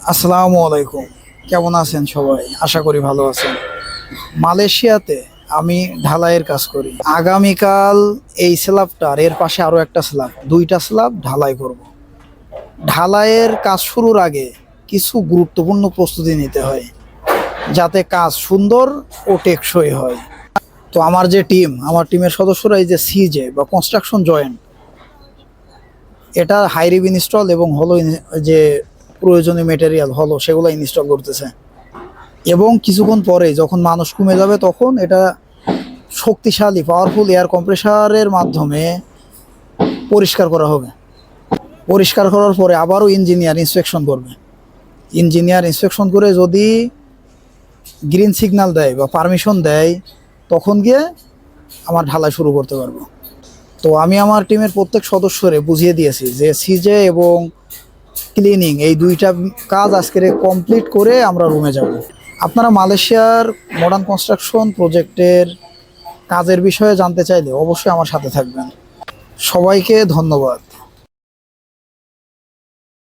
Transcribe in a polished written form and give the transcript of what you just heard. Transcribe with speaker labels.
Speaker 1: আসসালামু আলাইকুম। কেমন আছেন সবাই? আশা করি ভালো আছেন। মালয়েশিয়াতে আমি ঢালাইয়ের কাজ করি। আগামীকাল এই স্ল্যাবটার এর পাশে আরো একটা স্ল্যাব, দুইটা স্ল্যাব ঢালাই করব। ঢালাইয়ের কাজ শুরুর আগে কিছু গুরুত্বপূর্ণ প্রস্তুতি নিতে হয় যাতে কাজ সুন্দর ও টেকসই হয়। তো আমার টিমের সদস্যরা এই যে সিজে বা কনস্ট্রাকশন জয়েন্ট, এটা হাই রিব ইনস্টল এবং যে প্রয়োজনীয় মেটেরিয়াল হলো সেগুলো ইনস্টল করতেছে। এবং কিছুক্ষণ পরে যখন মানুষ কমে যাবে তখন এটা শক্তিশালী পাওয়ারফুল এয়ার কম্প্রেসারের মাধ্যমে পরিষ্কার করা হবে। পরিষ্কার করার পরে আবারও ইঞ্জিনিয়ার ইন্সপেকশন করবে। ইঞ্জিনিয়ার ইন্সপেকশন করে যদি গ্রিন সিগন্যাল দেয় বা পারমিশন দেয় তখন গিয়ে আমার ঢালাই শুরু করতে পারবো। তো আমি আমার টিমের প্রত্যেক সদস্যরে বুঝিয়ে দিয়েছি যে সিজে এবং ক্লিনিং এই দুইটা কাজ আজকের কমপ্লিট করে আমরা রুমে যাব। আপনারা মালয়েশিয়ার মডার্ন কনস্ট্রাকশন প্রজেক্টের কাজের বিষয়ে জানতে চাইলে অবশ্যই আমার সাথে থাকবেন। সবাইকে ধন্যবাদ।